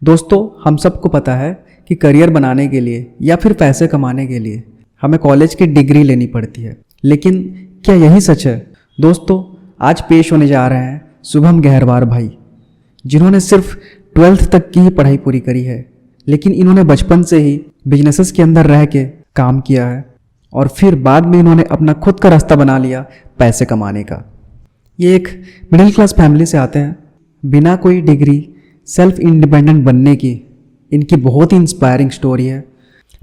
दोस्तों, हम सबको पता है कि करियर बनाने के लिए या फिर पैसे कमाने के लिए हमें कॉलेज की डिग्री लेनी पड़ती है। लेकिन क्या यही सच है? दोस्तों, आज पेश होने जा रहे हैं शुभम गहरवार भाई, जिन्होंने सिर्फ 12th तक की ही पढ़ाई पूरी करी है। लेकिन इन्होंने बचपन से ही बिजनेसेस के अंदर रह के काम किया है और फिर बाद में इन्होंने अपना खुद का रास्ता बना लिया पैसे कमाने का। ये एक मिडिल क्लास फैमिली से आते हैं। बिना कोई डिग्री सेल्फ इंडिपेंडेंट बनने की इनकी बहुत ही इंस्पायरिंग स्टोरी है।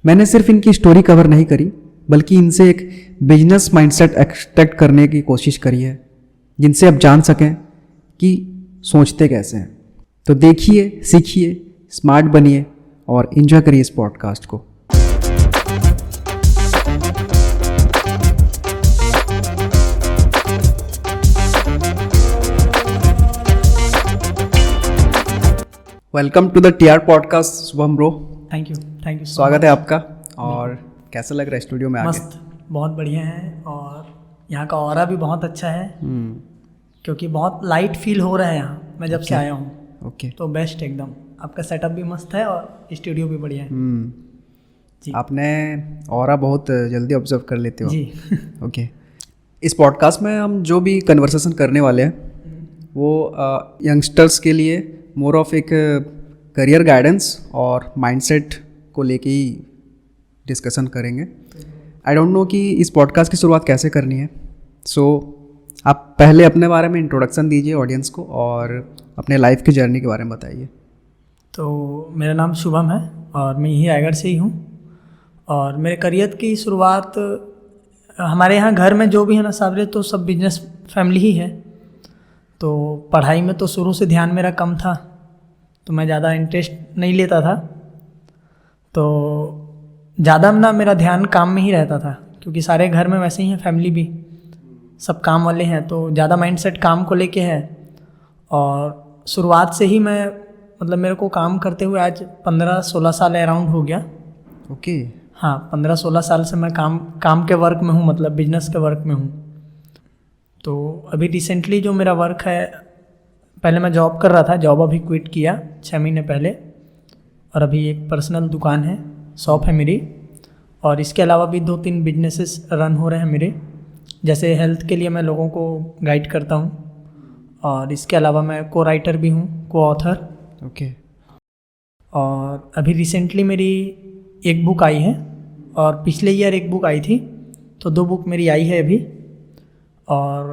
मैंने सिर्फ इनकी स्टोरी कवर नहीं करी, बल्कि इनसे एक बिजनेस माइंडसेट एक्सट्रैक्ट करने की कोशिश करी है, जिनसे आप जान सकें कि सोचते कैसे हैं। तो देखिए, सीखिए, स्मार्ट बनिए और एंजॉय करिए इस पॉडकास्ट को। Welcome to the TR podcast Shubham bro. Thank you स्वागत है आपका। और कैसा लग रहा है स्टूडियो में आके? मस्त, बहुत बढ़िया है और यहाँ का ऑरा भी बहुत अच्छा है। क्योंकि बहुत लाइट फील हो रहा है यहाँ मैं जब से आया हूँ। ओके। तो बेस्ट एकदम। आपका सेटअप भी मस्त है और स्टूडियो भी बढ़िया है। जी। आपने ऑरा बहुत जल्दी ऑब्जर्व कर लेते हो। जी। ओके। इस पॉडकास्ट में हम जो भी कन्वर्सेशन करने वाले हैं वो यंगस्टर्स के लिए मोर ऑफ एक करियर गाइडेंस और माइंडसेट को लेके ही डिस्कशन करेंगे। आई डोंट नो कि इस पॉडकास्ट की शुरुआत कैसे करनी है। सो आप पहले अपने बारे में इंट्रोडक्शन दीजिए ऑडियंस को और अपने लाइफ की जर्नी के बारे में बताइए। तो मेरा नाम शुभम है और मैं यही रायगढ़ से ही हूँ। और मेरे करियर की शुरुआत हमारे यहाँ घर में जो भी है ना सारे तो सब बिजनेस फैमिली ही है। तो पढ़ाई में तो शुरू से ध्यान मेरा कम था, तो मैं ज़्यादा इंटरेस्ट नहीं लेता था। तो ज़्यादा ना मेरा ध्यान काम में ही रहता था, क्योंकि सारे घर में वैसे ही हैं, फैमिली भी सब काम वाले हैं, तो ज़्यादा माइंडसेट काम को लेके है। और शुरुआत से ही मैं मतलब मेरे को काम करते हुए आज 15-16 साल अराउंड हो गया। ओके। हाँ, 15-16 साल से मैं काम के वर्क में हूँ, मतलब बिजनेस के वर्क में हूँ। तो अभी रिसेंटली जो मेरा वर्क है, पहले मैं जॉब कर रहा था, जॉब अभी क्विट किया 6 महीने पहले। और अभी एक पर्सनल दुकान है, शॉप है मेरी। और इसके अलावा भी 2-3 बिजनेसेस रन हो रहे हैं मेरे। जैसे हेल्थ के लिए मैं लोगों को गाइड करता हूँ, और इसके अलावा मैं को राइटर भी हूँ, को ऑथर। ओके। और अभी रिसेंटली मेरी एक बुक आई है, और पिछले ईयर एक बुक आई थी, तो 2 बुक मेरी आई है अभी। और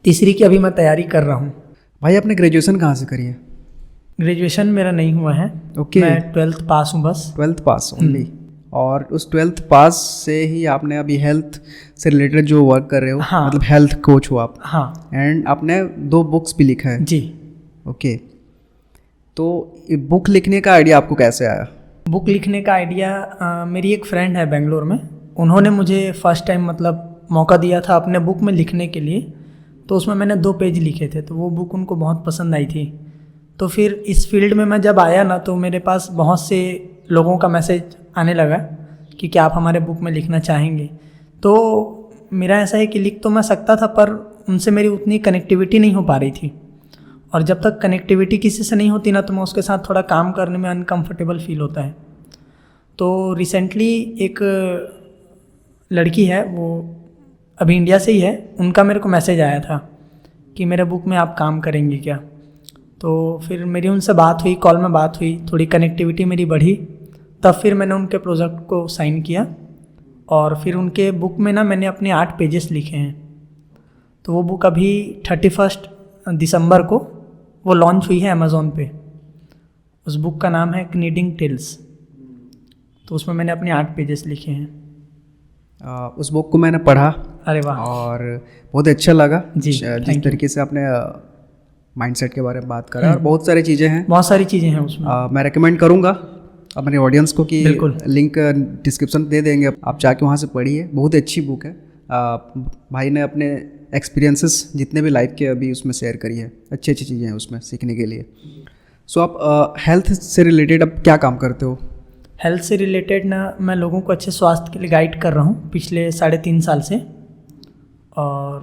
तीसरी की अभी मैं तैयारी कर रहा हूँ। भाई, आपने ग्रेजुएशन कहाँ से करी है? ग्रेजुएशन मेरा नहीं हुआ है। ओके। मैं 12th पास हूँ बस। 12th पास ओनली? और उस 12th पास से ही आपने अभी हेल्थ से रिलेटेड जो वर्क कर रहे हो? हाँ। मतलब हेल्थ कोच हो आप? हाँ। एंड आपने 2 बुक्स भी लिखा है? जी। ओके। तो ये बुक लिखने का आइडिया आपको कैसे आया? बुक लिखने का आइडिया मेरी एक फ्रेंड है बेंगलोर में, उन्होंने मुझे फर्स्ट टाइम मतलब मौका दिया था अपने बुक में लिखने के लिए। तो उसमें मैंने 2 पेज लिखे थे, तो वो बुक उनको बहुत पसंद आई थी। तो फिर इस फील्ड में मैं जब आया ना, तो मेरे पास बहुत से लोगों का मैसेज आने लगा कि क्या आप हमारे बुक में लिखना चाहेंगे। तो मेरा ऐसा है कि लिख तो मैं सकता था, पर उनसे मेरी उतनी कनेक्टिविटी नहीं हो पा रही थी। और जब तक कनेक्टिविटी किसी से नहीं होती ना, तो मैं उसके साथ थोड़ा काम करने में अनकम्फर्टेबल फील होता है। तो रिसेंटली एक लड़की है, वो अभी इंडिया से ही है, उनका मेरे को मैसेज आया था कि मेरे बुक में आप काम करेंगे क्या। तो फिर मेरी उनसे बात हुई, कॉल में बात हुई, थोड़ी कनेक्टिविटी मेरी बढ़ी। तब फिर मैंने उनके प्रोजेक्ट को साइन किया, और फिर उनके बुक में ना मैंने अपने 8 पेजेस लिखे हैं। तो वो बुक अभी 31 दिसंबर को वो लॉन्च हुई है अमेज़ॉन पे। उस बुक का नाम है कनीडिंग टेल्स। तो उसमें मैंने अपने 8 पेजेस लिखे हैं। उस बुक को मैंने पढ़ा। अरे वाह। और बहुत अच्छा लगा जी, जिस तरीके से आपने माइंडसेट के बारे में बात करा। और बहुत सारी चीज़ें हैं, बहुत सारी चीज़ें हैं उसमें। मैं रेकमेंड करूँगा अपने ऑडियंस को कि बिल्कुल। लिंक डिस्क्रिप्शन दे देंगे, आप जाके वहाँ से पढ़िए। बहुत अच्छी बुक है। भाई ने अपने एक्सपीरियंसेस जितने भी लाइफ के अभी उसमें शेयर करी है, अच्छी अच्छी चीज़ें हैं उसमें सीखने के लिए। सो आप हेल्थ से रिलेटेड अब क्या काम करते हो? हेल्थ से रिलेटेड ना मैं लोगों को अच्छे स्वास्थ्य के लिए गाइड कर रहा हूँ पिछले 3.5 साल से। और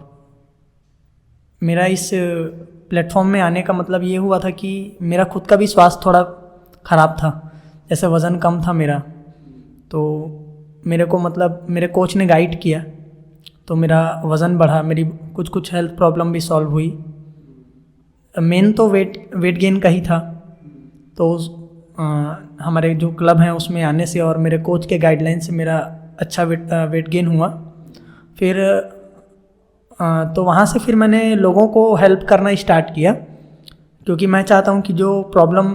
मेरा इस प्लेटफॉर्म में आने का मतलब ये हुआ था कि मेरा खुद का भी स्वास्थ्य थोड़ा ख़राब था। जैसे वज़न कम था मेरा, तो मेरे को मतलब मेरे कोच ने गाइड किया, तो मेरा वज़न बढ़ा, मेरी कुछ कुछ हेल्थ प्रॉब्लम भी सॉल्व हुई। मेन तो वेट गेन का ही था। तो हमारे जो क्लब हैं उसमें आने से और मेरे कोच के गाइडलाइन से मेरा अच्छा वेट गेन हुआ। फिर तो वहाँ से फिर मैंने लोगों को हेल्प करना स्टार्ट किया, क्योंकि मैं चाहता हूँ कि जो प्रॉब्लम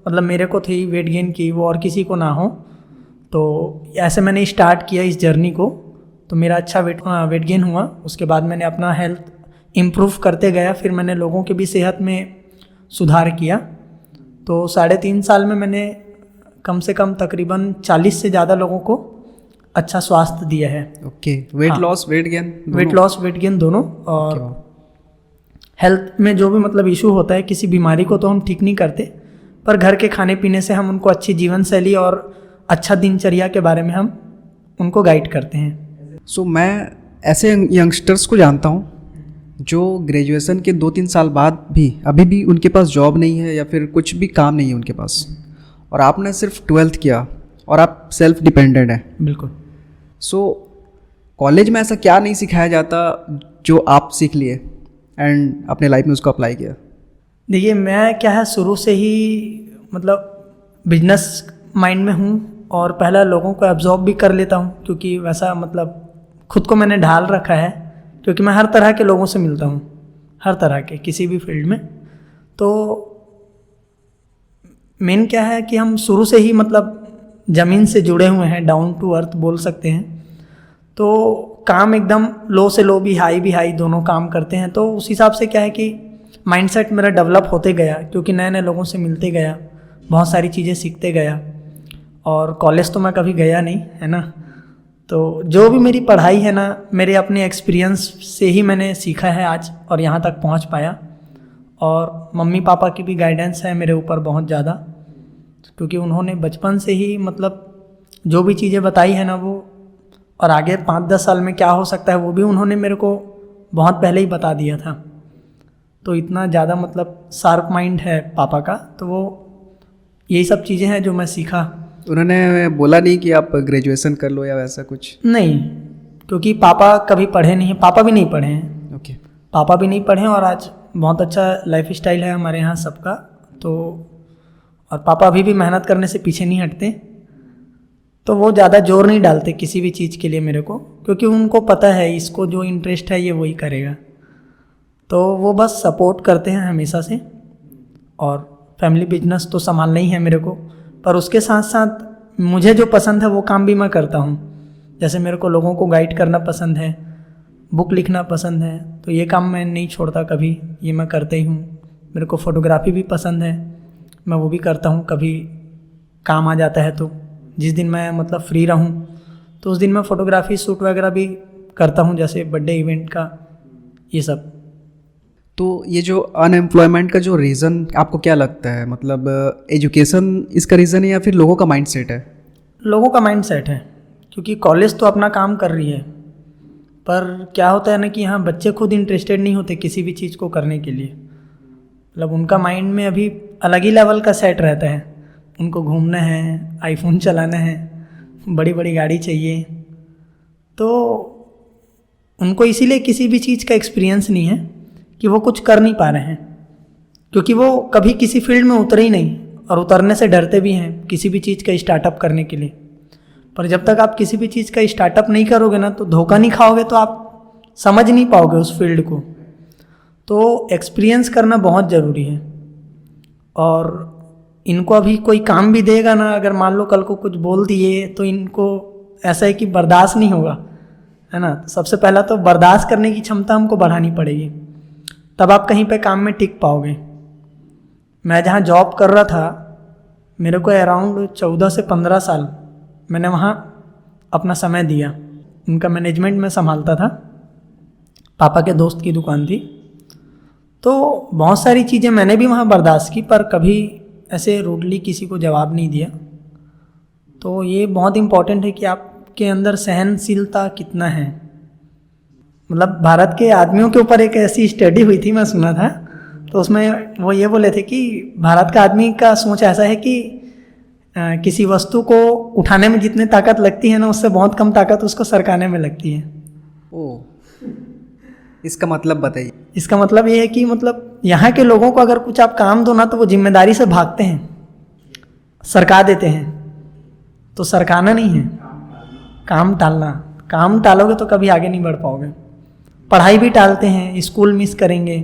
मतलब मेरे को थी वेट गेन की वो और किसी को ना हो। तो ऐसे मैंने स्टार्ट किया इस जर्नी को, तो मेरा अच्छा वेट गेन हुआ। उसके बाद मैंने अपना हेल्थ इम्प्रूव करते गया, फिर मैंने लोगों की भी सेहत में सुधार किया। तो 3.5 साल में मैंने कम से कम तकरीबन 40 से ज़्यादा लोगों को अच्छा स्वास्थ्य दिया है। ओके, वेट हाँ। Loss weight gain weight loss weight gain दोनों। और हेल्थ में जो भी मतलब इशू होता है, किसी बीमारी को तो हम ठीक नहीं करते, पर घर के खाने पीने से हम उनको अच्छी जीवन शैली और अच्छा दिनचर्या के बारे में हम उनको गाइड करते हैं। सो मैं ऐसे यंगस्टर्स को जानता हूँ जो ग्रेजुएशन के 2-3 साल बाद भी अभी भी उनके पास जॉब नहीं है या फिर कुछ भी काम नहीं है उनके पास, और आपने सिर्फ 12th किया और आप सेल्फ डिपेंडेंट हैं। बिल्कुल। सो कॉलेज में ऐसा क्या नहीं सिखाया जाता जो आप सीख लिए एंड अपने लाइफ में उसको अप्लाई किया? देखिए, मैं क्या है शुरू से ही मतलब बिजनेस माइंड में हूँ, और पहला लोगों को एब्जॉर्ब भी कर लेता हूँ, क्योंकि वैसा मतलब खुद को मैंने ढाल रखा है, क्योंकि मैं हर तरह के लोगों से मिलता हूँ, हर तरह के किसी भी फील्ड में। तो मेन क्या है कि हम शुरू से ही मतलब ज़मीन से जुड़े हुए हैं, डाउन टू अर्थ बोल सकते हैं। तो काम एकदम लो से लो भी हाई दोनों काम करते हैं। तो उस हिसाब से क्या है कि माइंडसेट मेरा डेवलप होते गया, क्योंकि नए नए लोगों से मिलते गया, बहुत सारी चीज़ें सीखते गया। और कॉलेज तो मैं कभी गया नहीं, है ना। तो जो भी मेरी पढ़ाई है ना, मेरे अपने एक्सपीरियंस से ही मैंने सीखा है आज और यहाँ तक पहुँच पाया। और मम्मी पापा की भी गाइडेंस है मेरे ऊपर बहुत ज़्यादा, क्योंकि उन्होंने बचपन से ही मतलब जो भी चीज़ें बताई है ना वो, और आगे 5-10 साल में क्या हो सकता है वो भी उन्होंने मेरे को बहुत पहले ही बता दिया था। तो इतना ज़्यादा मतलब शार्प माइंड है पापा का, तो वो यही सब चीज़ें हैं जो मैं सीखा। उन्होंने बोला नहीं कि आप ग्रेजुएशन कर लो या वैसा कुछ? नहीं, क्योंकि पापा कभी पढ़े नहीं हैं, पापा भी नहीं पढ़े हैं। ओके। पापा भी नहीं पढ़े हैं, और आज बहुत अच्छा लाइफ स्टाइल है हमारे यहाँ सबका। तो और पापा अभी भी मेहनत करने से पीछे नहीं हटते, तो वो ज़्यादा जोर नहीं डालते किसी भी चीज़ के लिए मेरे को, क्योंकि उनको पता है इसको जो इंटरेस्ट है ये वही करेगा। तो वो बस सपोर्ट करते हैं हमेशा से। और फैमिली बिजनेस तो संभालना ही है मेरे को, पर उसके साथ साथ मुझे जो पसंद है वो काम भी मैं करता हूँ। जैसे मेरे को लोगों को गाइड करना पसंद है, बुक लिखना पसंद है, तो ये काम मैं नहीं छोड़ता कभी, ये मैं करता ही हूँ। मेरे को फ़ोटोग्राफी भी पसंद है, मैं वो भी करता हूँ। कभी काम आ जाता है तो जिस दिन मैं मतलब फ्री रहूँ तो उस दिन मैं फ़ोटोग्राफी शूट वगैरह भी करता हूँ, जैसे बर्थडे इवेंट का, ये सब। तो ये जो अनएम्प्लॉयमेंट का जो रीज़न आपको क्या लगता है, मतलब एजुकेशन इसका रीज़न है या फिर लोगों का माइंडसेट है? लोगों का माइंडसेट है, क्योंकि कॉलेज तो अपना काम कर रही है, पर क्या होता है ना कि यहाँ बच्चे खुद इंटरेस्टेड नहीं होते किसी भी चीज़ को करने के लिए। मतलब उनका माइंड में अभी अलग ही लेवल का सेट रहता है, उनको घूमना है, आईफोन चलाना है, बड़ी बड़ी गाड़ी चाहिए। तो उनको इसीलिए किसी भी चीज़ का एक्सपीरियंस नहीं है कि वो कुछ कर नहीं पा रहे हैं, क्योंकि वो कभी किसी फील्ड में उतरे ही नहीं, और उतरने से डरते भी हैं किसी भी चीज़ का स्टार्टअप करने के लिए। पर जब तक आप किसी भी चीज़ का स्टार्टअप नहीं करोगे ना, तो धोखा नहीं खाओगे तो आप समझ नहीं पाओगे उस फील्ड को। तो एक्सपीरियंस करना बहुत ज़रूरी है। और इनको अभी कोई काम भी देगा ना, अगर मान लो कल को कुछ बोल दिए, तो इनको ऐसा है कि बर्दाश्त नहीं होगा, है ना। सबसे पहला तो बर्दाश्त करने की क्षमता हमको बढ़ानी पड़ेगी, तब आप कहीं पे काम में टिक पाओगे। मैं जहाँ जॉब कर रहा था, मेरे को अराउंड 14 से 15 साल मैंने वहाँ अपना समय दिया। उनका मैनेजमेंट में संभालता था, पापा के दोस्त की दुकान थी। तो बहुत सारी चीज़ें मैंने भी वहाँ बर्दाश्त की, पर कभी ऐसे रूडली किसी को जवाब नहीं दिया। तो ये बहुत इम्पॉर्टेंट है कि आपके अंदर सहनशीलता कितना है। मतलब भारत के आदमियों के ऊपर एक ऐसी स्टडी हुई थी, मैं सुना था, तो उसमें वो ये बोले थे कि भारत का आदमी का सोच ऐसा है कि किसी वस्तु को उठाने में जितनी ताकत लगती है ना, उससे बहुत कम ताकत उसको सरकाने में लगती है। ओ, इसका मतलब बताइए। इसका मतलब ये है कि मतलब यहाँ के लोगों को अगर कुछ आप काम दो ना, तो वो जिम्मेदारी से भागते हैं, सरका देते हैं। तो सरकाना नहीं है, काम टालना। काम टालोगे तो कभी आगे नहीं बढ़ पाओगे। पढ़ाई भी टालते हैं, स्कूल मिस करेंगे,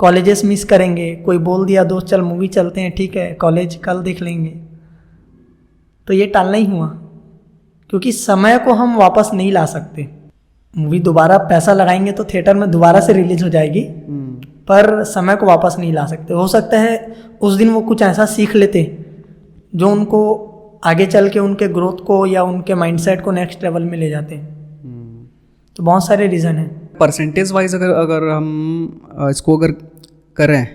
कॉलेजेस मिस करेंगे। कोई बोल दिया दोस्त चल मूवी चलते हैं, ठीक है कॉलेज कल देख लेंगे, तो ये टालना ही हुआ। क्योंकि समय को हम वापस नहीं ला सकते। मूवी दोबारा पैसा लगाएंगे तो थिएटर में दोबारा से रिलीज हो जाएगी, पर समय को वापस नहीं ला सकते। हो सकता है उस दिन वो कुछ ऐसा सीख लेते जो उनको आगे चल के उनके ग्रोथ को या उनके माइंडसेट को नेक्स्ट लेवल में ले जाते। तो बहुत सारे रीज़न हैं। परसेंटेज वाइज अगर हम इसको अगर करें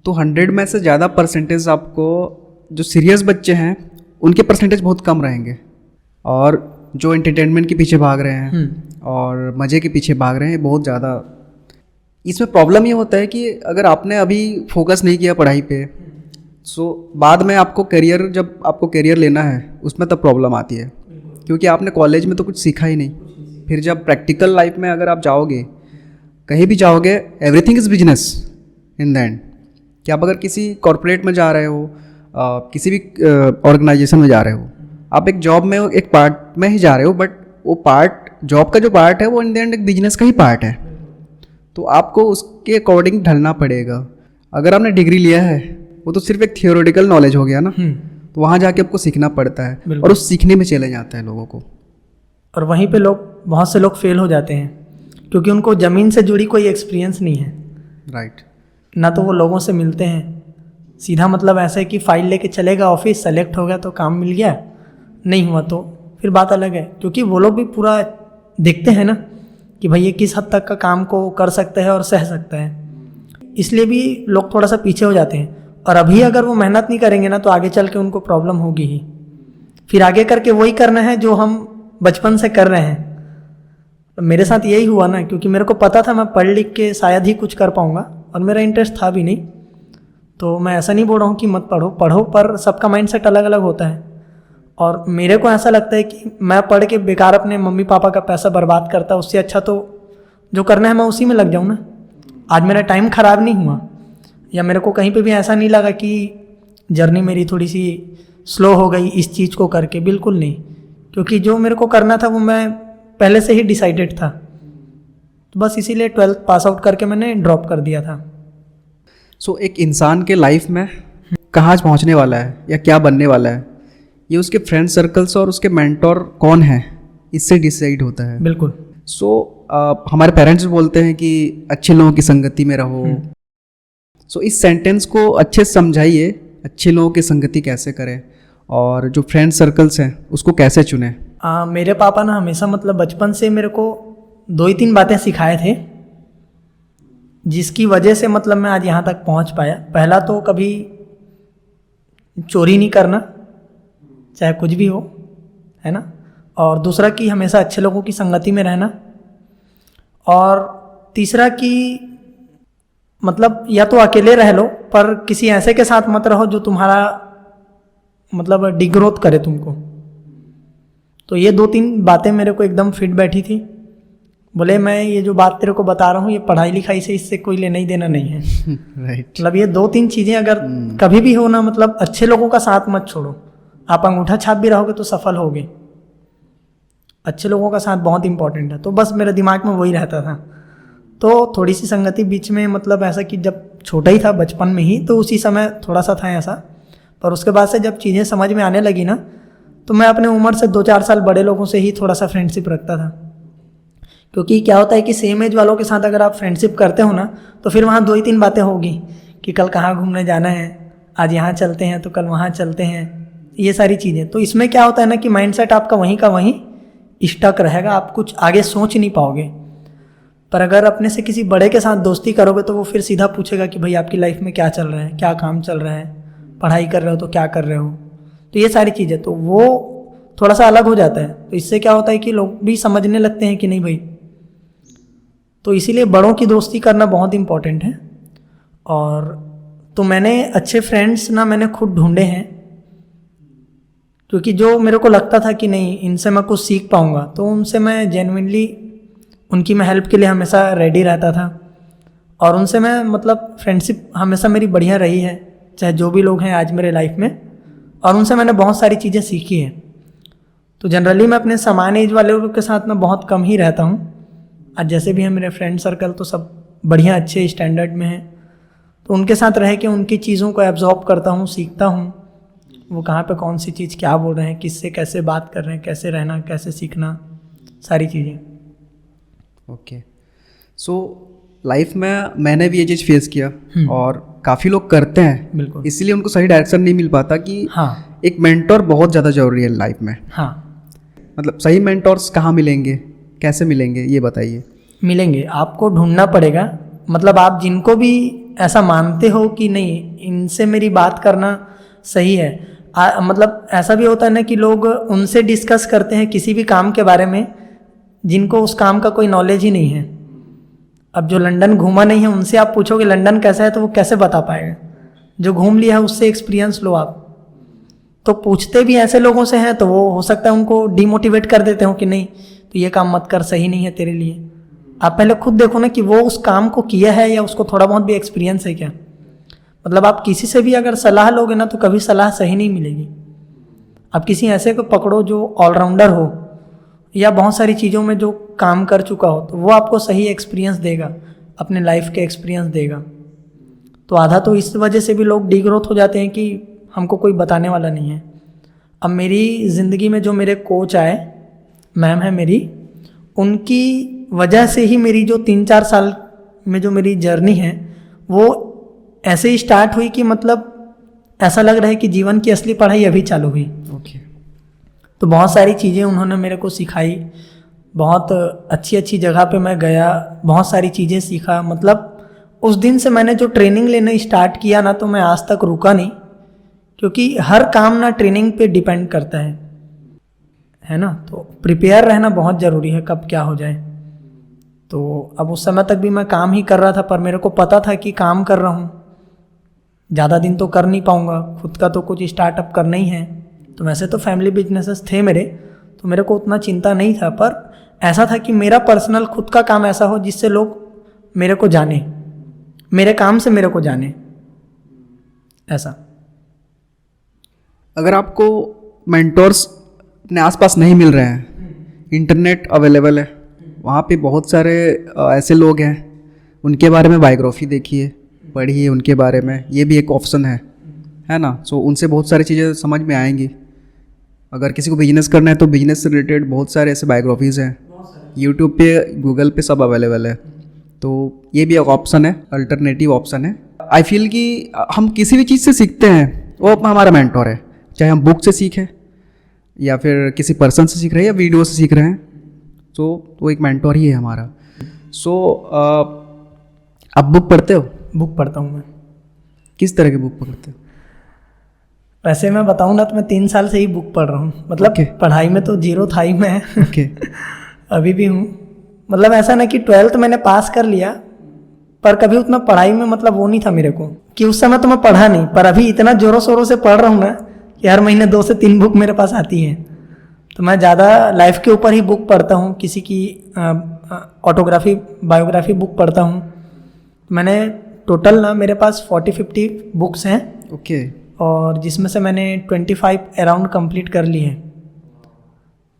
तो 100 में से ज़्यादा परसेंटेज आपको जो सीरियस बच्चे हैं उनके परसेंटेज बहुत कम रहेंगे, और जो एंटरटेनमेंट के पीछे भाग रहे हैं और मज़े के पीछे भाग रहे हैं बहुत ज़्यादा। इसमें प्रॉब्लम ये होता है कि अगर आपने अभी फोकस नहीं किया पढ़ाई पे, सो बाद में आपको करियर, जब आपको करियर लेना है उसमें तब प्रॉब्लम आती है, क्योंकि आपने कॉलेज में तो कुछ सीखा ही नहीं। फिर जब प्रैक्टिकल लाइफ में अगर आप जाओगे, कहीं भी जाओगे, everything is business in the end. कि आप अगर किसी कॉरपोरेट में जा रहे हो, किसी भी ऑर्गेनाइजेशन में जा रहे हो, आप एक जॉब में एक पार्ट में ही जा रहे हो, बट वो पार्ट, जॉब का जो पार्ट है वो इन द एंड एक बिजनेस का ही पार्ट है। तो आपको उसके अकॉर्डिंग ढलना पड़ेगा। अगर आपने डिग्री लिया है वो तो सिर्फ एक थियोरेटिकल नॉलेज हो गया ना, तो वहाँ जाके आपको सीखना पड़ता है और उस सीखने में चले जाता है लोगों को। और वहीं पे बहुत से लोग फेल हो जाते हैं क्योंकि उनको ज़मीन से जुड़ी कोई एक्सपीरियंस नहीं है। राइट। ना तो वो लोगों से मिलते हैं, सीधा मतलब ऐसा है कि फ़ाइल लेके चलेगा ऑफिस, सेलेक्ट हो गया तो काम मिल गया, नहीं हुआ तो फिर बात अलग है। क्योंकि वो लोग भी पूरा देखते हैं ना कि भाई ये किस हद तक का काम को कर सकता है और सह सकता है, इसलिए भी लोग थोड़ा सा पीछे हो जाते हैं। और अभी अगर वो मेहनत नहीं करेंगे ना, तो आगे चल के उनको प्रॉब्लम होगी ही। फिर आगे करके वही करना है जो हम बचपन से कर रहे हैं। मेरे साथ यही हुआ ना, क्योंकि मेरे को पता था मैं पढ़ लिख के शायद ही कुछ कर पाऊँगा, और मेरा इंटरेस्ट था भी नहीं। तो मैं ऐसा नहीं बोल रहा हूँ कि मत पढ़ो, पढ़ो, पर सबका माइंडसेट अलग अलग होता है। और मेरे को ऐसा लगता है कि मैं पढ़ के बेकार अपने मम्मी पापा का पैसा बर्बाद करता, उससे अच्छा तो जो करना है मैं उसी में लग जाऊँ ना। आज मेरा टाइम ख़राब नहीं हुआ, या मेरे को कहीं पे भी ऐसा नहीं लगा कि जर्नी मेरी थोड़ी सी स्लो हो गई इस चीज़ को करके, बिल्कुल नहीं। क्योंकि जो मेरे को करना था वो मैं पहले से ही डिसाइडेड था। तो बस इसीलिए 12th पास आउट करके मैंने ड्रॉप कर दिया था। सो एक इंसान के लाइफ में कहाँ पहुँचने वाला है या क्या बनने वाला है, ये उसके फ्रेंड सर्कल्स और उसके मेंटोर कौन है, इससे डिसाइड होता है। बिल्कुल। सो हमारे पेरेंट्स बोलते हैं कि अच्छे लोगों की संगति में रहो। सो इस सेंटेंस को अच्छे से समझाइए, अच्छे लोगों की संगति कैसे करें और जो फ्रेंड सर्कल्स हैं उसको कैसे चुनें। मेरे पापा ना हमेशा मतलब बचपन से मेरे को 2 ही 3 बातें सिखाए थे, जिसकी वजह से मतलब मैं आज यहाँ तक पहुँच पाया। पहला तो कभी चोरी नहीं करना, चाहे कुछ भी हो, है ना। और दूसरा कि हमेशा अच्छे लोगों की संगति में रहना। और तीसरा कि मतलब या तो अकेले रह लो, पर किसी ऐसे के साथ मत रहो जो तुम्हारा मतलब डिग्रोथ करे तुमको। तो ये 2-3 बातें मेरे को एकदम फिट बैठी थी। बोले मैं ये जो बात तेरे को बता रहा हूँ, ये पढ़ाई लिखाई से इससे कोई लेना ही देना नहीं है। राइट। मतलब ये 2-3 चीज़ें अगर कभी भी हो ना, मतलब अच्छे लोगों का साथ मत छोड़ो। आप अंगूठा छाप भी रहोगे तो सफल होगे। अच्छे लोगों का साथ बहुत इंपॉर्टेंट है। तो बस मेरे दिमाग में वही रहता था। तो थोड़ी सी संगति बीच में, मतलब ऐसा कि जब छोटा ही था बचपन में ही, तो उसी समय थोड़ा सा था ऐसा। पर उसके बाद से जब चीज़ें समझ में आने लगी ना, तो मैं अपने उम्र से 2-4 साल बड़े लोगों से ही थोड़ा सा फ्रेंडशिप रखता था। क्योंकि क्या होता है कि सेम एज वालों के साथ अगर आप फ्रेंडशिप करते हो ना, तो फिर वहाँ 2 ही 3 बातें होगी कि कल कहाँ घूमने जाना है, आज यहाँ चलते हैं तो कल वहाँ चलते हैं, ये सारी चीज़ें। तो इसमें क्या होता है ना कि माइंडसेट आपका वहीं का वहीं स्टक रहेगा, आप कुछ आगे सोच नहीं पाओगे। पर अगर अपने से किसी बड़े के साथ दोस्ती करोगे तो वो फिर सीधा पूछेगा कि भाई आपकी लाइफ में क्या चल रहा है, क्या काम चल रहा है, पढ़ाई कर रहे हो तो क्या कर रहे हो, तो ये सारी चीज़ें। तो वो थोड़ा सा अलग हो जाता है। तो इससे क्या होता है कि लोग भी समझने लगते हैं कि नहीं भाई। तो इसीलिए बड़ों की दोस्ती करना बहुत इम्पोर्टेंट है। और तो मैंने अच्छे फ्रेंड्स ना मैंने खुद ढूंढे हैं, क्योंकि जो मेरे को लगता था कि नहीं इनसे मैं कुछ सीख पाऊँगा, तो उनसे मैं जेन्युइनली उनकी मैं हेल्प के लिए हमेशा रेडी रहता था। और उनसे मैं मतलब फ्रेंडशिप हमेशा मेरी बढ़िया रही है, चाहे जो भी लोग हैं आज मेरे लाइफ में, और उनसे मैंने बहुत सारी चीज़ें सीखी हैं। तो जनरली मैं अपने समान एज वाले लोग के साथ में बहुत कम ही रहता हूँ। आज जैसे भी हैं मेरे फ्रेंड सर्कल तो सब बढ़िया अच्छे स्टैंडर्ड में हैं, तो उनके साथ रह के उनकी चीज़ों को एब्जॉर्ब करता हूँ, सीखता हूँ वो कहाँ पे कौन सी चीज़ क्या बोल रहे हैं, किससे कैसे बात कर रहे हैं, कैसे रहना, कैसे सीखना, सारी चीज़ें। ओके, सो लाइफ में मैंने भी ये चीज़ फेस किया और काफ़ी लोग करते हैं, बिल्कुल। इसीलिए उनको सही डायरेक्शन नहीं मिल पाता कि हाँ एक मेंटोर बहुत ज़्यादा ज़रूरी है लाइफ में। हाँ, मतलब सही मेंटोर्स कहाँ मिलेंगे, कैसे मिलेंगे, ये बताइए। मिलेंगे, आपको ढूंढना पड़ेगा। मतलब आप जिनको भी ऐसा मानते हो कि नहीं इनसे मेरी बात करना सही है, मतलब ऐसा भी होता है ना कि लोग उनसे डिस्कस करते हैं किसी भी काम के बारे में जिनको उस काम का कोई नॉलेज ही नहीं है। अब जो लंदन घूमा नहीं है उनसे आप पूछोगे लंदन कैसा है तो वो कैसे बता पाएगा। जो घूम लिया है उससे एक्सपीरियंस लो आप। तो पूछते भी ऐसे लोगों से हैं तो वो हो सकता है उनको डिमोटिवेट कर देते हो कि नहीं तो ये काम मत कर, सही नहीं है तेरे लिए। आप पहले खुद देखो ना कि वो उस काम को किया है या उसको थोड़ा बहुत भी एक्सपीरियंस है क्या। मतलब आप किसी से भी अगर सलाह लोगे ना तो कभी सलाह सही नहीं मिलेगी। आप किसी ऐसे को पकड़ो जो ऑलराउंडर हो या बहुत सारी चीज़ों में जो काम कर चुका हो, तो वो आपको सही एक्सपीरियंस देगा, अपने लाइफ के एक्सपीरियंस देगा। तो आधा तो इस वजह से भी लोग डीग्रोथ हो जाते हैं कि हमको कोई बताने वाला नहीं है। अब मेरी ज़िंदगी में जो मेरे कोच आए, मैम है मेरी, उनकी वजह से ही मेरी जो 3-4 साल में जो मेरी जर्नी है वो ऐसे ही स्टार्ट हुई कि मतलब ऐसा लग रहा है कि जीवन की असली पढ़ाई अभी चालू हुई। ओके, तो बहुत सारी चीज़ें उन्होंने मेरे को सिखाई, बहुत अच्छी अच्छी जगह पे मैं गया, बहुत सारी चीज़ें सीखा। मतलब उस दिन से मैंने जो ट्रेनिंग लेना स्टार्ट किया ना तो मैं आज तक रुका नहीं, क्योंकि हर काम ना ट्रेनिंग पे डिपेंड करता है ना। तो प्रिपेयर रहना बहुत ज़रूरी है कब क्या हो जाए। तो अब उस समय तक भी मैं काम ही कर रहा था, पर मेरे को पता था कि काम कर रहा हूँ, ज़्यादा दिन तो कर नहीं पाऊँगा, खुद का तो कुछ स्टार्टअप करना ही है। तो वैसे तो फैमिली बिजनेसेस थे मेरे, तो मेरे को उतना चिंता नहीं था, पर ऐसा था कि मेरा पर्सनल खुद का काम ऐसा हो जिससे लोग मेरे को जाने, मेरे काम से मेरे को जाने, ऐसा। अगर आपको मेंटोर्स अपने आसपास नहीं मिल रहे हैं, इंटरनेट अवेलेबल है, वहाँ पे बहुत सारे ऐसे लोग हैं, उनके बारे में बायोग्राफी देखिए, पढ़िए उनके बारे में, ये भी एक ऑप्शन है ना। सो उनसे बहुत सारी चीज़ें समझ में आएंगी। अगर किसी को बिजनेस करना है तो बिजनेस से रिलेटेड बहुत सारे ऐसे बायोग्राफीज़ हैं, यूट्यूब पे, गूगल पे सब अवेलेबल है। तो ये भी एक ऑप्शन है, अल्टरनेटिव ऑप्शन है। आई फील कि हम किसी भी चीज़ से सीखते हैं वो अपना हमारा मेंटोर है, चाहे हम बुक से सीखें या फिर किसी पर्सन से सीख रहे हैं या वीडियो से सीख रहे हैं, तो एक मेंटोर ही है हमारा। सो आप बुक पढ़ते हो? बुक पढ़ता हूँ मैं। किस तरह की बुक पढ़ते हो? वैसे मैं बताऊँ ना तो मैं 3 साल से ही बुक पढ़ रहा हूँ। मतलब Okay. पढ़ाई में तो जीरो था ही मैं ओके, अभी भी हूँ। मतलब ऐसा ना कि 12th मैंने पास कर लिया, पर कभी उतना पढ़ाई में मतलब वो नहीं था मेरे को, कि उस समय तो मैं पढ़ा नहीं, पर अभी इतना जोरों शोरों से पढ़ रहा हूँ ना कि हर महीने 2 से 3 बुक मेरे पास आती है। तो मैं ज़्यादा लाइफ के ऊपर ही बुक पढ़ता हूँ, किसी की ऑटोग्राफी, बायोग्राफी बुक पढ़ता हूँ। मैंने टोटल ना मेरे पास 40-50 बुक्स हैं, ओके, और जिसमें से मैंने 25 अराउंड कंप्लीट कर ली है।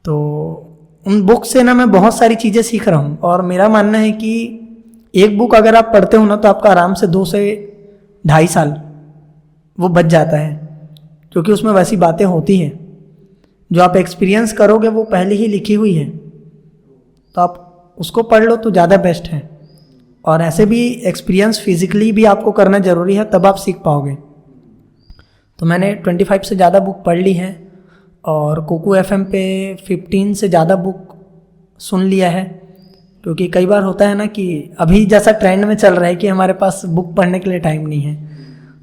तो उन बुक से ना मैं बहुत सारी चीज़ें सीख रहा हूँ, और मेरा मानना है कि एक बुक अगर आप पढ़ते हो ना तो आपका आराम से 2 से 2.5 साल वो बच जाता है, क्योंकि उसमें वैसी बातें होती हैं जो आप एक्सपीरियंस करोगे, वो पहले ही लिखी हुई है, तो आप उसको पढ़ लो तो ज़्यादा बेस्ट है। और ऐसे भी एक्सपीरियंस फिजिकली भी आपको करना ज़रूरी है, तब आप सीख पाओगे। तो मैंने 25 से ज़्यादा बुक पढ़ ली है, और कुकू FM पे 15 से ज़्यादा बुक सुन लिया है। क्योंकि कई बार होता है ना कि अभी जैसा ट्रेंड में चल रहा है कि हमारे पास बुक पढ़ने के लिए टाइम नहीं है,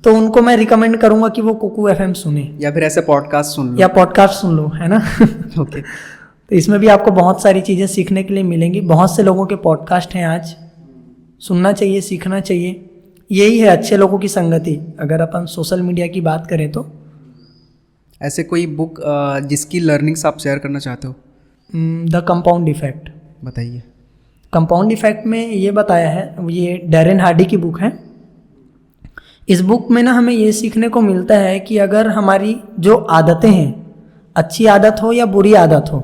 तो उनको मैं रिकमेंड करूँगा कि वो कुकू FM सुने, या फिर ऐसे पॉडकास्ट सुन लो, या पॉडकास्ट सुन लो, है ना ओके। तो इसमें भी आपको बहुत सारी चीज़ें सीखने के लिए मिलेंगी। बहुत से लोगों के पॉडकास्ट हैं आज, सुनना चाहिए, सीखना चाहिए। यही है अच्छे लोगों की संगति, अगर अपन सोशल मीडिया की बात करें तो। ऐसे कोई बुक जिसकी लर्निंग्स आप शेयर करना चाहते हो? The compound effect. बताइए। कंपाउंड इफेक्ट में ये बताया है, ये डैरेन हार्डी की बुक है। इस बुक में ना हमें ये सीखने को मिलता है कि अगर हमारी जो आदतें हैं, अच्छी आदत हो या बुरी आदत हो,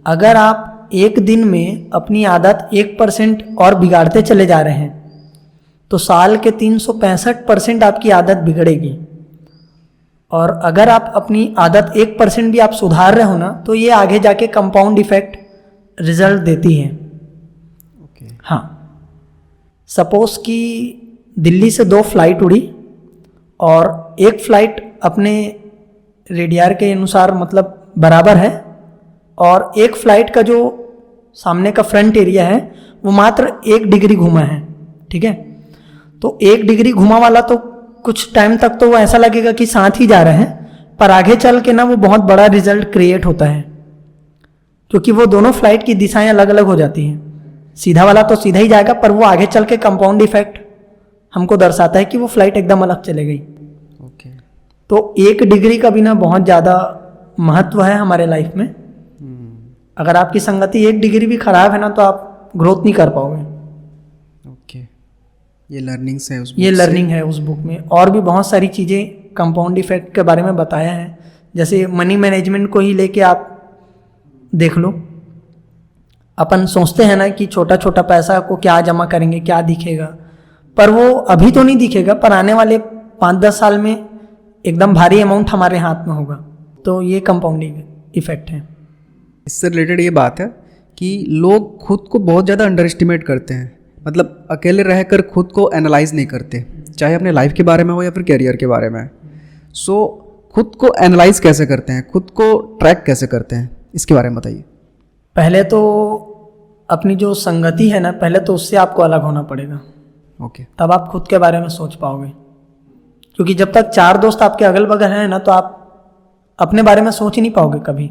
अगर आप एक दिन में अपनी आदत 1% और बिगाड़ते चले जा रहे हैं तो साल के 365% आपकी आदत बिगड़ेगी। और अगर आप अपनी आदत 1% भी आप सुधार रहे हो ना, तो ये आगे जाके कंपाउंड इफेक्ट रिजल्ट देती है। ओके। हाँ, सपोज कि दिल्ली से 2 फ्लाइट उड़ी और एक फ्लाइट अपने रेडियर के अनुसार मतलब बराबर है, और एक फ्लाइट का जो सामने का फ्रंट एरिया है वो मात्र 1 डिग्री घुमा है, ठीक है। तो 1 डिग्री घुमा वाला तो कुछ टाइम तक तो वो ऐसा लगेगा कि साथ ही जा रहे हैं, पर आगे चल के ना वो बहुत बड़ा रिजल्ट क्रिएट होता है, क्योंकि वो दोनों फ्लाइट की दिशाएं अलग अलग हो जाती हैं। सीधा वाला तो सीधा ही जाएगा, पर वो आगे चल के कंपाउंड इफेक्ट हमको दर्शाता है कि वो फ्लाइट एकदम अलग चले गई। ओके। तो 1 डिग्री का भी ना बहुत ज़्यादा महत्व है हमारे लाइफ में। अगर आपकी संगति 1 डिग्री भी खराब है ना, तो आप ग्रोथ नहीं कर पाओगे। ओके, ये लर्निंग्स है उस ये बुक लर्निंग है उस बुक में। और भी बहुत सारी चीज़ें कंपाउंड इफेक्ट के बारे में बताया है, जैसे मनी मैनेजमेंट को ही लेके आप देख लो। अपन सोचते हैं ना कि छोटा छोटा पैसा को क्या जमा करेंगे, क्या दिखेगा, पर वो अभी तो नहीं दिखेगा, पर आने वाले 5-10 साल में एकदम भारी अमाउंट हमारे हाथ में होगा। तो ये कंपाउंडिंग इफेक्ट है। इससे रिलेटेड ये बात है कि लोग खुद को बहुत ज़्यादा अंडर एस्टिमेट करते हैं, मतलब अकेले रहकर खुद को एनालाइज नहीं करते, चाहे अपने लाइफ के बारे में हो या फिर करियर के बारे में। सो खुद को एनालाइज कैसे करते हैं, खुद को ट्रैक कैसे करते हैं, इसके बारे में बताइए। पहले तो अपनी जो संगति है ना, पहले तो उससे आपको अलग होना पड़ेगा। ओके। तब आप खुद के बारे में सोच पाओगे, क्योंकि जब तक 4 दोस्त आपके अगल बगल हैं ना, तो आप अपने बारे में सोच ही नहीं पाओगे कभी,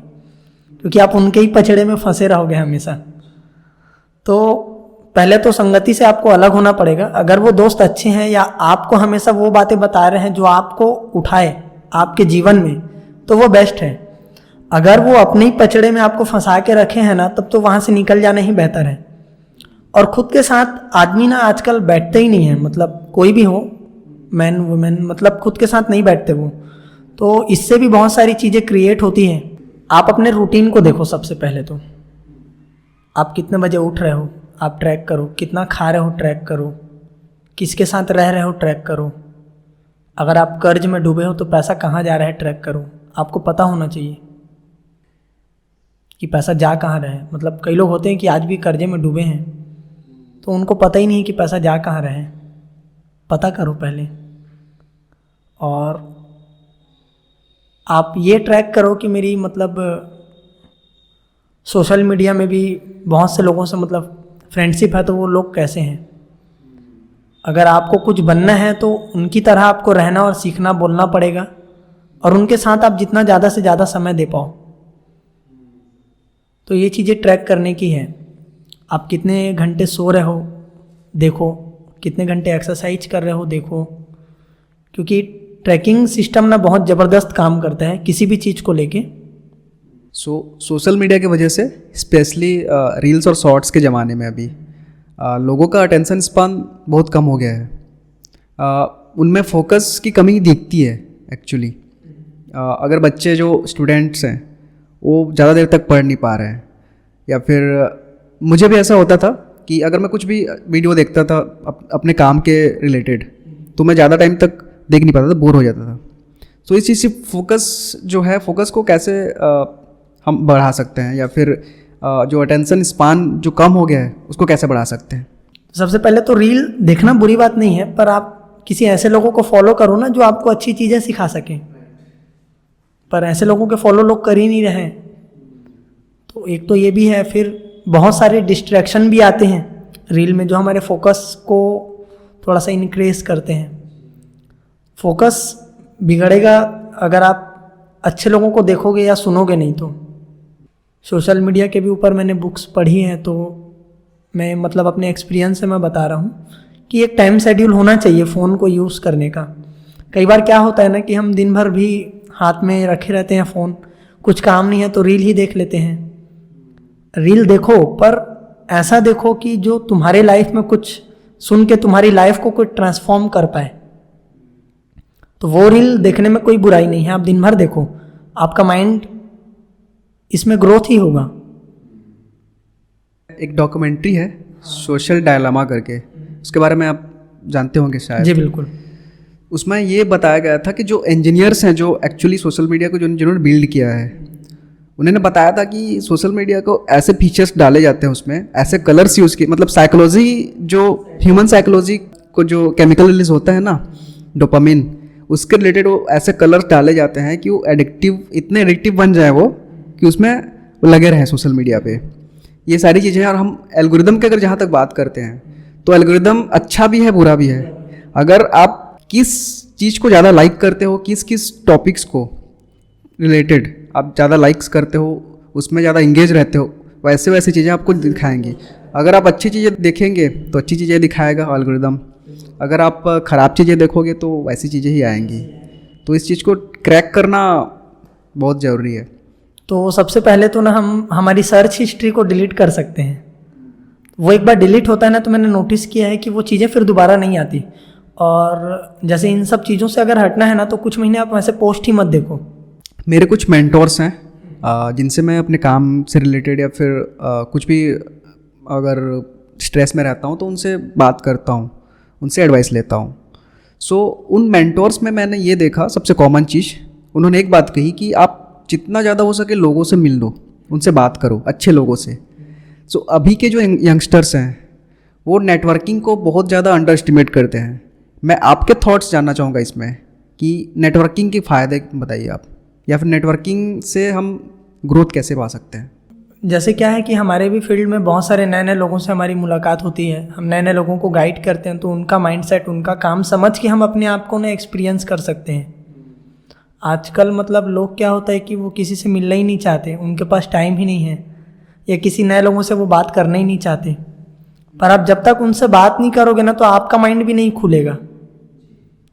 क्योंकि आप उनके ही पछड़े में फंसे रहोगे हमेशा। तो पहले तो संगति से आपको अलग होना पड़ेगा। अगर वो दोस्त अच्छे हैं या आपको हमेशा वो बातें बता रहे हैं जो आपको उठाए आपके जीवन में, तो वो बेस्ट है। अगर वो अपने ही पचड़े में आपको फंसा के रखे हैं ना, तब तो वहाँ से निकल जाना ही बेहतर है। और खुद के साथ आदमी ना आजकल बैठते ही नहीं है, मतलब कोई भी हो, मैन वुमेन, मतलब खुद के साथ नहीं बैठते वो। तो इससे भी बहुत सारी चीज़ें क्रिएट होती हैं। आप अपने रूटीन को देखो। सबसे पहले तो आप कितने बजे उठ रहे हो, आप ट्रैक करो। कितना खा रहे हो, ट्रैक करो। किसके साथ रह रहे हो, ट्रैक करो। अगर आप कर्ज में डूबे हो तो पैसा कहाँ जा रहा है, ट्रैक करो। आपको पता होना चाहिए कि पैसा जा कहाँ रहा है। मतलब कई लोग होते हैं कि आज भी कर्जे में डूबे हैं, तो उनको पता ही नहीं कि पैसा जा कहाँ रहा है। पता करो पहले। और आप ये ट्रैक करो कि मेरी मतलब सोशल मीडिया में भी बहुत से लोगों से मतलब फ्रेंडशिप है, तो वो लोग कैसे हैं। अगर आपको कुछ बनना है तो उनकी तरह आपको रहना और सीखना, बोलना पड़ेगा, और उनके साथ आप जितना ज़्यादा से ज़्यादा समय दे पाओ। तो ये चीज़ें ट्रैक करने की है। आप कितने घंटे सो रहे हो देखो, कितने घंटे एक्सरसाइज कर रहे हो देखो, क्योंकि ट्रैकिंग सिस्टम ना बहुत ज़बरदस्त काम करता है किसी भी चीज़ को लेके। सोशल मीडिया की वजह से स्पेशली रील्स और शॉर्ट्स के ज़माने में अभी लोगों का अटेंशन स्पान बहुत कम हो गया है। उनमें फोकस की कमी दिखती है एक्चुअली। अगर बच्चे जो स्टूडेंट्स हैं वो ज़्यादा देर तक पढ़ नहीं पा रहे हैं, या फिर मुझे भी ऐसा होता था कि अगर मैं कुछ भी वीडियो देखता था अपने काम के रिलेटेड, तो मैं ज़्यादा टाइम तक देख नहीं पाता था, बोर हो जाता था। तो इस चीज़ से फोकस जो है, फोकस को कैसे हम बढ़ा सकते हैं, या फिर जो अटेंशन स्पान जो कम हो गया है उसको कैसे बढ़ा सकते हैं? सबसे पहले तो रील देखना बुरी बात नहीं है, पर आप किसी ऐसे लोगों को फॉलो करो ना जो आपको अच्छी चीज़ें सिखा सकें। पर ऐसे लोगों के फॉलो लोग कर ही नहीं रहे। तो एक तो ये भी है। फिर बहुत सारे डिस्ट्रैक्शन भी आते हैं रील में, जो हमारे फोकस को थोड़ा सा इनक्रीज करते हैं। फोकस बिगड़ेगा अगर आप अच्छे लोगों को देखोगे या सुनोगे नहीं तो। सोशल मीडिया के भी ऊपर मैंने बुक्स पढ़ी हैं, तो मैं मतलब अपने एक्सपीरियंस से मैं बता रहा हूँ कि एक टाइम शेड्यूल होना चाहिए फ़ोन को यूज़ करने का। कई बार क्या होता है ना कि हम दिन भर भी हाथ में रखे रहते हैं फ़ोन, कुछ काम नहीं है तो रील ही देख लेते हैं। रील देखो पर ऐसा देखो कि जो तुम्हारे लाइफ में कुछ सुन के तुम्हारी लाइफ को कुछ ट्रांसफॉर्म कर पाए। तो वो रील देखने में कोई बुराई नहीं है, आप दिन भर देखो, आपका माइंड इसमें ग्रोथ ही होगा। एक डॉक्यूमेंट्री है सोशल डायलामा करके, उसके बारे में आप जानते होंगे शायद। जी बिल्कुल। उसमें ये बताया गया था कि जो इंजीनियर्स हैं, जो एक्चुअली सोशल मीडिया को जिन्होंने बिल्ड किया है, उन्होंने बताया था कि सोशल मीडिया को ऐसे फीचर्स डाले जाते हैं, उसमें ऐसे कलर्स यूज़ किए, मतलब साइकोलॉजी, जो ह्यूमन साइकोलॉजी को जो केमिकल रिलीज होता है ना, डोपामिन, उसके रिलेटेड वो ऐसे कलर्स डाले जाते हैं कि वो एडिक्टिव, इतने एडिक्टिव बन जाए वो कि उसमें वो लगे रहें सोशल मीडिया पे। ये सारी चीज़ें हैं। और हम एल्गोरिदम की अगर जहाँ तक बात करते हैं तो एल्गोरिदम अच्छा भी है बुरा भी है। अगर आप किस चीज़ को ज़्यादा लाइक करते हो, किस किस टॉपिक्स को रिलेटेड आप ज़्यादा लाइक्स करते हो, उसमें ज़्यादा इंगेज रहते हो, वैसे वैसी चीज़ें आपको दिखाएंगी। अगर आप अच्छी चीज़ें देखेंगे तो अच्छी चीज़ें दिखाएगा एल्गोरिदम, अगर आप ख़राब चीज़ें देखोगे तो वैसी चीज़ें ही आएंगी। तो इस चीज़ को क्रैक करना बहुत ज़रूरी है। तो सबसे पहले तो ना हम हमारी सर्च हिस्ट्री को डिलीट कर सकते हैं। वो एक बार डिलीट होता है ना तो मैंने नोटिस किया है कि वो चीज़ें फिर दोबारा नहीं आती। और जैसे इन सब चीज़ों से अगर हटना है ना तो कुछ महीने आप वैसे पोस्ट ही मत देखो। मेरे कुछ मेंटोर्स हैं जिनसे मैं अपने काम से रिलेटेड या फिर कुछ भी अगर स्ट्रेस में रहता हूँ तो उनसे बात करता हूँ, उनसे एडवाइस लेता हूँ। सो उन मेंटोर्स में मैंने ये देखा, सबसे कॉमन चीज़ उन्होंने एक बात कही कि आप जितना ज़्यादा हो सके लोगों से मिल लो, उनसे बात करो, अच्छे लोगों से। सो अभी के जो यंगस्टर्स हैं वो नेटवर्किंग को बहुत ज़्यादा अंडर एस्टिमेट करते हैं। मैं आपके थॉट्स जानना चाहूँगा इसमें कि नेटवर्किंग के फ़ायदे बताइए आप, या फिर नेटवर्किंग से हम ग्रोथ कैसे पा सकते हैं। जैसे क्या है कि हमारे भी फील्ड में बहुत सारे नए नए लोगों से हमारी मुलाकात होती है, हम नए नए लोगों को गाइड करते हैं, तो उनका माइंडसेट, उनका काम समझ के हम अपने आप को ना एक्सपीरियंस कर सकते हैं। आजकल मतलब लोग क्या होता है कि वो किसी से मिलना ही नहीं चाहते, उनके पास टाइम ही नहीं है, या किसी नए लोगों से वो बात करना ही नहीं चाहते। पर आप जब तक उनसे बात नहीं करोगे ना तो आपका माइंड भी नहीं खुलेगा।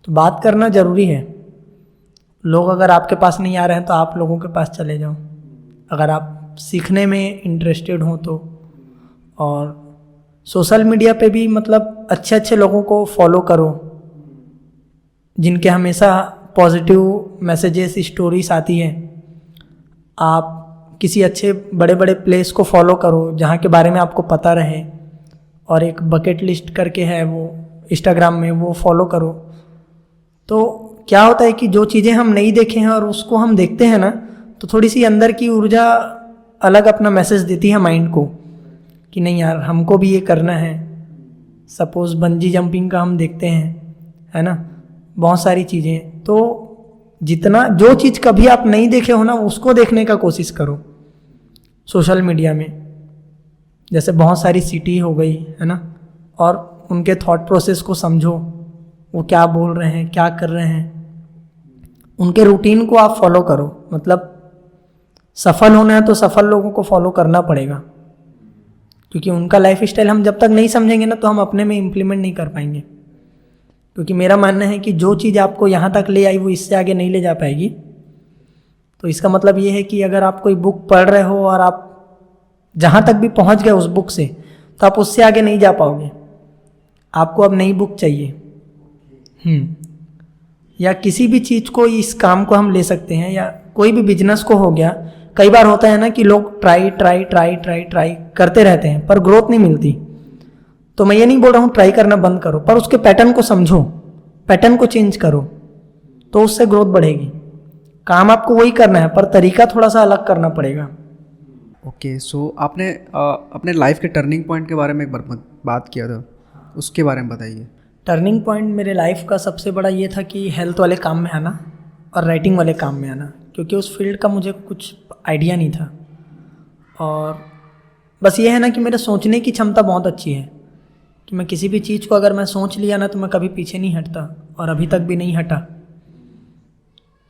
तो बात करना ज़रूरी है। लोग अगर आपके पास नहीं आ रहे हैं तो आप लोगों के पास चले जाओ, अगर आप सीखने में इंटरेस्टेड हो तो। और सोशल मीडिया पे भी मतलब अच्छे अच्छे लोगों को फॉलो करो, जिनके हमेशा पॉजिटिव मैसेजेस, स्टोरीज आती है। आप किसी अच्छे बड़े बड़े प्लेस को फॉलो करो जहाँ के बारे में आपको पता रहे, और एक बकेट लिस्ट करके है वो इंस्टाग्राम में, वो फॉलो करो। तो क्या होता है कि जो चीज़ें हम नहीं देखे हैं और उसको हम देखते हैं ना तो थोड़ी सी अंदर की ऊर्जा अलग अपना मैसेज देती है माइंड को कि नहीं यार हमको भी ये करना है। सपोज बंजी जंपिंग का हम देखते हैं, है ना, बहुत सारी चीज़ें। तो जितना जो चीज़ कभी आप नहीं देखे हो ना उसको देखने का कोशिश करो सोशल मीडिया में। जैसे बहुत सारी सिटी हो गई, है ना, और उनके थॉट प्रोसेस को समझो, वो क्या बोल रहे हैं, क्या कर रहे हैं, उनके रूटीन को आप फॉलो करो। मतलब सफल होना है तो सफल लोगों को फॉलो करना पड़ेगा, क्योंकि उनका लाइफ स्टाइल हम जब तक नहीं समझेंगे ना तो हम अपने में इम्प्लीमेंट नहीं कर पाएंगे। क्योंकि मेरा मानना है कि जो चीज़ आपको यहाँ तक ले आई वो इससे आगे नहीं ले जा पाएगी। तो इसका मतलब ये है कि अगर आप कोई बुक पढ़ रहे हो और आप जहाँ तक भी पहुँच गए उस बुक से, तो आप उससे आगे नहीं जा पाओगे। आपको अब नई बुक चाहिए। या किसी भी चीज़ को, इस काम को हम ले सकते हैं, या कोई भी बिजनेस को हो गया। कई बार होता है ना कि लोग ट्राई करते रहते हैं पर ग्रोथ नहीं मिलती। तो मैं ये नहीं बोल रहा हूँ ट्राई करना बंद करो, पर उसके पैटर्न को समझो, पैटर्न को चेंज करो, तो उससे ग्रोथ बढ़ेगी। काम आपको वही करना है पर तरीका थोड़ा सा अलग करना पड़ेगा। ओके, सो आपने अपने लाइफ के टर्निंग पॉइंट के बारे में एक बार बात किया था, उसके बारे में बताइए। टर्निंग पॉइंट मेरे लाइफ का सबसे बड़ा ये था कि हेल्थ वाले काम में आना और राइटिंग वाले काम में आना, क्योंकि उस फील्ड का मुझे कुछ आइडिया नहीं था। और बस ये है ना कि मेरे सोचने की क्षमता बहुत अच्छी है, कि मैं किसी भी चीज़ को अगर मैं सोच लिया ना तो मैं कभी पीछे नहीं हटता, और अभी तक भी नहीं हटा।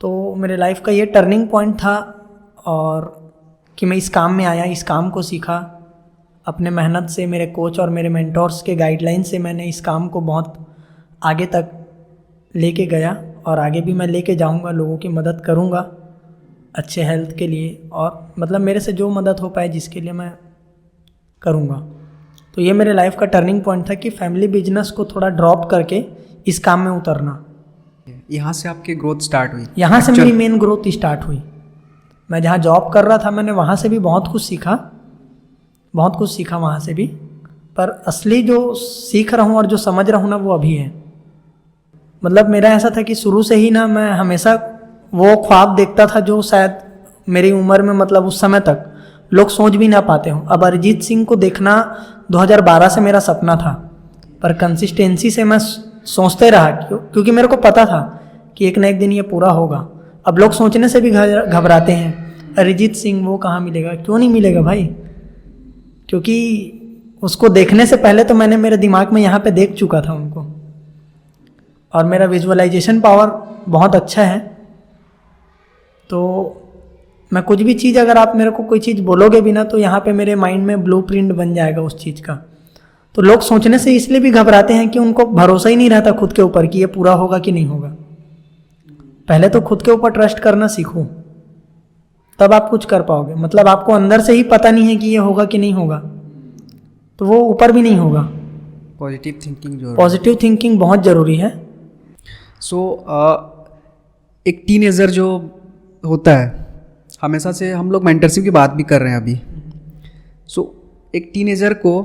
तो मेरे लाइफ का ये टर्निंग पॉइंट था, और कि मैं इस काम में आया, इस काम को सीखा अपने मेहनत से। मेरे कोच और मेरे मेंटोर्स के गाइडलाइन से मैंने इस काम को बहुत आगे तक लेके गया, और आगे भी मैं लेके जाऊंगा, लोगों की मदद करूंगा अच्छे हेल्थ के लिए, और मतलब मेरे से जो मदद हो पाए जिसके लिए मैं करूंगा। तो ये मेरे लाइफ का टर्निंग पॉइंट था कि फैमिली बिजनेस को थोड़ा ड्रॉप करके इस काम में उतरना। यहाँ से आपकी ग्रोथ स्टार्ट हुई? यहाँ से मेरी मेन ग्रोथ स्टार्ट हुई। मैं जहाँ जॉब कर रहा था मैंने वहाँ से भी बहुत कुछ सीखा वहाँ से भी, पर असली जो सीख रहा हूँ और जो समझ रहा हूँ ना वो अभी है। मतलब मेरा ऐसा था कि शुरू से ही ना मैं हमेशा वो ख्वाब देखता था जो शायद मेरी उम्र में मतलब उस समय तक लोग सोच भी ना पाते हों। अब अरिजीत सिंह को देखना 2012 से मेरा सपना था, पर कंसिस्टेंसी से मैं सोचते रहा क्योंकि मेरे को पता था कि एक ना एक दिन ये पूरा होगा। अब लोग सोचने से भी घबराते हैं, अरिजीत सिंह वो कहाँ मिलेगा। क्यों नहीं मिलेगा भाई? क्योंकि उसको देखने से पहले तो मैंने मेरे दिमाग में यहाँ पे देख चुका था उनको, और मेरा विजुअलाइजेशन पावर बहुत अच्छा है। तो मैं कुछ भी चीज़, अगर आप मेरे को कोई चीज़ बोलोगे भी ना, तो यहाँ पे मेरे माइंड में ब्लूप्रिंट बन जाएगा उस चीज़ का। तो लोग सोचने से इसलिए भी घबराते हैं कि उनको भरोसा ही नहीं रहता खुद के ऊपर कि ये पूरा होगा कि नहीं होगा। पहले तो खुद के ऊपर ट्रस्ट करना सीखो, तब आप कुछ कर पाओगे। मतलब आपको अंदर से ही पता नहीं है कि ये होगा कि नहीं होगा, तो वो ऊपर भी नहीं होगा। पॉजिटिव थिंकिंग बहुत ज़रूरी है। एक टीनेजर जो होता है, हमेशा से हम लोग मेंटरशिप की बात भी कर रहे हैं अभी। एक टीनेजर को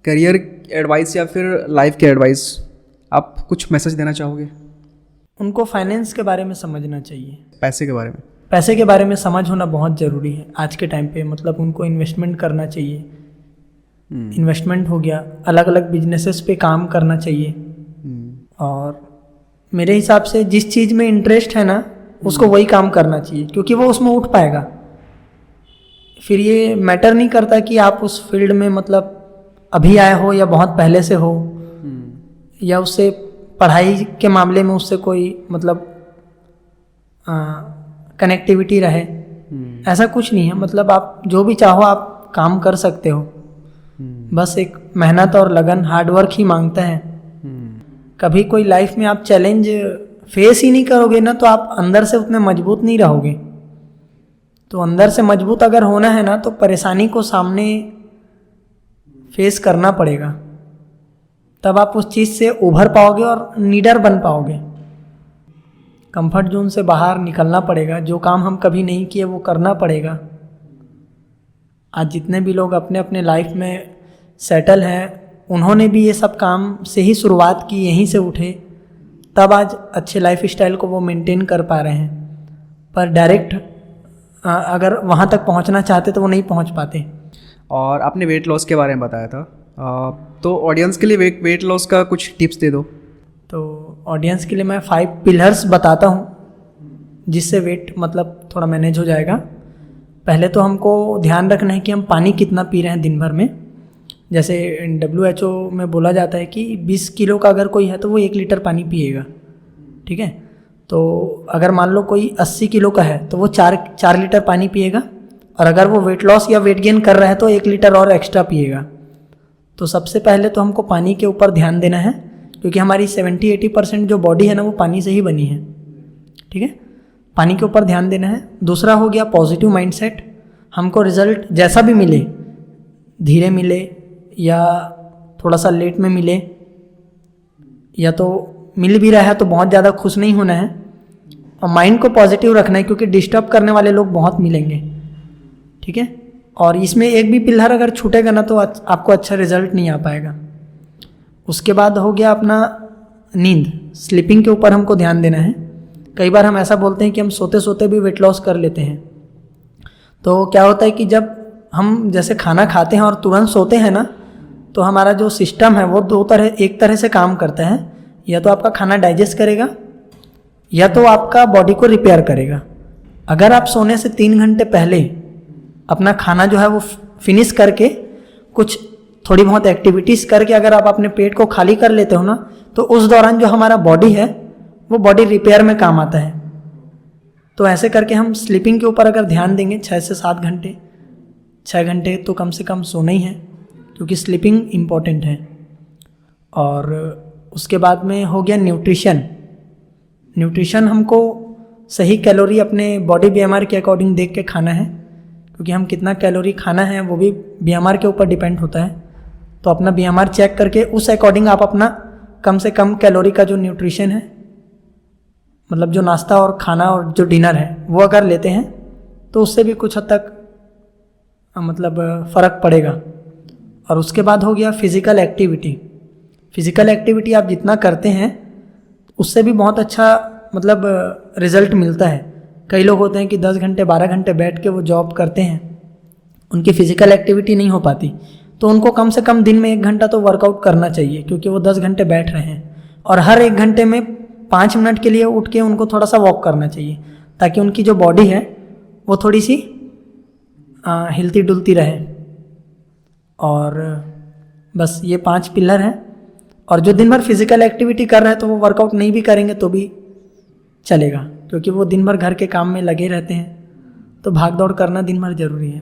करियर एडवाइस या फिर लाइफ के एडवाइस आप कुछ मैसेज देना चाहोगे? उनको फाइनेंस के बारे में समझना चाहिए। पैसे के बारे में समझ होना बहुत ज़रूरी है आज के टाइम पे। मतलब उनको इन्वेस्टमेंट करना चाहिए। इन्वेस्टमेंट हो गया, अलग अलग बिजनेसेस पे काम करना चाहिए। और मेरे हिसाब से जिस चीज़ में इंटरेस्ट है ना, उसको वही काम करना चाहिए, क्योंकि वो उसमें उठ पाएगा। फिर ये मैटर नहीं करता कि आप उस फील्ड में मतलब अभी आए हो या बहुत पहले से हो, या उससे पढ़ाई के मामले में उससे कोई मतलब कनेक्टिविटी रहे, ऐसा कुछ नहीं है। मतलब आप जो भी चाहो आप काम कर सकते हो, बस एक मेहनत और लगन, हार्डवर्क ही मांगता है। कभी कोई लाइफ में आप चैलेंज फेस ही नहीं करोगे ना, तो आप अंदर से उतने मजबूत नहीं रहोगे। तो अंदर से मजबूत अगर होना है ना, तो परेशानी को सामने फेस करना पड़ेगा, तब आप उस चीज़ से उभर पाओगे और लीडर बन पाओगे। कंफर्ट जोन से बाहर निकलना पड़ेगा, जो काम हम कभी नहीं किए वो करना पड़ेगा। आज जितने भी लोग अपने अपने लाइफ में सेटल हैं, उन्होंने भी ये सब काम से ही शुरुआत की, यहीं से उठे, तब आज अच्छे लाइफ स्टाइल को वो मेंटेन कर पा रहे हैं। पर डायरेक्ट अगर वहाँ तक पहुँचना चाहते तो वो नहीं पहुँच पाते। और आपने वेट लॉस के बारे में बताया था, तो ऑडियंस के लिए वेट लॉस का कुछ टिप्स दे दो। तो ऑडियंस के लिए मैं 5 पिलर्स बताता हूँ, जिससे वेट मतलब थोड़ा मैनेज हो जाएगा। पहले तो हमको ध्यान रखना है कि हम पानी कितना पी रहे हैं दिन भर में। जैसे WHO में बोला जाता है कि 20 किलो का अगर कोई है तो वो 1 लीटर पानी पिएगा, ठीक है। तो अगर मान लो कोई 80 किलो का है तो वो 4 लीटर पानी पिएगा, और अगर वो वेट लॉस या वेट गेन कर रहा है तो 1 लीटर और एक्स्ट्रा पिएगा। तो सबसे पहले तो हमको पानी के ऊपर ध्यान देना है, क्योंकि हमारी 70-80% जो बॉडी है ना, वो पानी से ही बनी है, ठीक है। पानी के ऊपर ध्यान देना है। दूसरा हो गया पॉजिटिव माइंडसेट। हमको रिजल्ट जैसा भी मिले, धीरे मिले या थोड़ा सा लेट में मिले, या तो मिल भी रहा है तो बहुत ज़्यादा खुश नहीं होना है, और माइंड को पॉजिटिव रखना है, क्योंकि डिस्टर्ब करने वाले लोग बहुत मिलेंगे, ठीक है। और इसमें एक भी पिलर अगर छूटेगा ना, तो आपको अच्छा रिजल्ट नहीं आ पाएगा। उसके बाद हो गया अपना नींद, स्लीपिंग के ऊपर हमको ध्यान देना है। कई बार हम ऐसा बोलते हैं कि हम सोते सोते भी वेट लॉस कर लेते हैं। तो क्या होता है कि जब हम जैसे खाना खाते हैं और तुरंत सोते हैं ना, तो हमारा जो सिस्टम है वो एक तरह से काम करता है। या तो आपका खाना डाइजेस्ट करेगा, या तो आपका बॉडी को रिपेयर करेगा। अगर आप सोने से 3 घंटे पहले अपना खाना जो है वो फिनिश करके, कुछ थोड़ी बहुत एक्टिविटीज़ करके अगर आप अपने पेट को खाली कर लेते हो ना, तो उस दौरान जो हमारा बॉडी है वो बॉडी रिपेयर में काम आता है। तो ऐसे करके हम स्लीपिंग के ऊपर अगर ध्यान देंगे, 6 से 7 घंटे, 6 घंटे तो कम से कम सोना ही है, क्योंकि स्लीपिंग इम्पॉर्टेंट है। और उसके बाद में हो गया न्यूट्रिशन। न्यूट्रिशन हमको सही कैलोरी अपने बॉडी बीएमआर के अकॉर्डिंग देख के खाना है, क्योंकि हम कितना कैलोरी खाना है वो भी बीएमआर के ऊपर डिपेंड होता है। तो अपना बीएमआर चेक करके उस अकॉर्डिंग आप अपना कम से कम कैलोरी का जो न्यूट्रिशन है, मतलब जो नाश्ता और खाना और जो डिनर है वो अगर लेते हैं तो उससे भी कुछ हद तक मतलब फ़र्क पड़ेगा। और उसके बाद हो गया फिज़िकल एक्टिविटी। फ़िज़िकल एक्टिविटी आप जितना करते हैं उससे भी बहुत अच्छा मतलब रिज़ल्ट मिलता है। कई लोग होते हैं कि 10 घंटे 12 घंटे बैठ के वो जॉब करते हैं, उनकी फ़िज़िकल एक्टिविटी नहीं हो पाती, तो उनको कम से कम दिन में 1 घंटा तो वर्कआउट करना चाहिए, क्योंकि वो 10 घंटे बैठ रहे हैं। और हर 1 घंटे में 5 मिनट के लिए उठ के उनको थोड़ा सा वॉक करना चाहिए, ताकि उनकी जो बॉडी है वो थोड़ी सी हिलती डुलती रहे। और बस ये 5 पिलर हैं। और जो दिन भर फिज़िकल एक्टिविटी कर रहे हैं तो वो वर्कआउट नहीं भी करेंगे तो भी चलेगा, क्योंकि वो दिन भर घर के काम में लगे रहते हैं, तो भाग दौड़ करना दिन भर ज़रूरी है।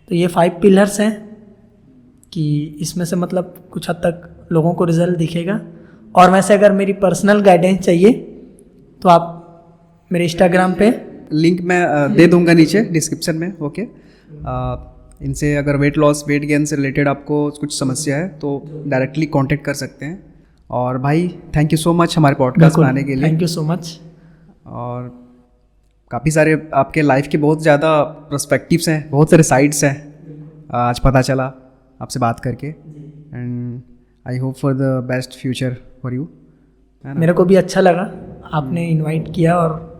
तो ये 5 पिलर्स हैं कि इसमें से मतलब कुछ हद तक लोगों को रिज़ल्ट दिखेगा। और वैसे अगर मेरी पर्सनल गाइडेंस चाहिए तो आप मेरे इंस्टाग्राम पे लिंक मैं दे दूंगा नीचे डिस्क्रिप्शन में। ओके, इनसे अगर वेट लॉस वेट गेन से रिलेटेड आपको कुछ समस्या है तो डायरेक्टली कांटेक्ट कर सकते हैं। और भाई थैंक यू सो मच हमारे पॉडकास्ट में आने के लिए। Thank you so much. और काफ़ी सारे आपके लाइफ के बहुत ज़्यादा पर्सपेक्टिव्स हैं, बहुत सारे साइड्स हैं, आज पता चला आपसे बात करके। And I hope for the best future for you. मेरे को भी अच्छा लगा आपने इनवाइट किया, और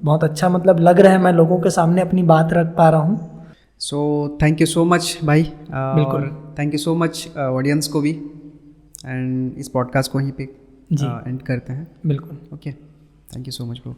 बहुत अच्छा मतलब लग रहा है मैं लोगों के सामने अपनी बात रख पा रहा हूँ। So thank you so much भाई। बिल्कुल। Thank you so much audience को भी। एंड इस पॉडकास्ट को यहीं पे एंड करते हैं। बिल्कुल। Okay, thank you so much bro.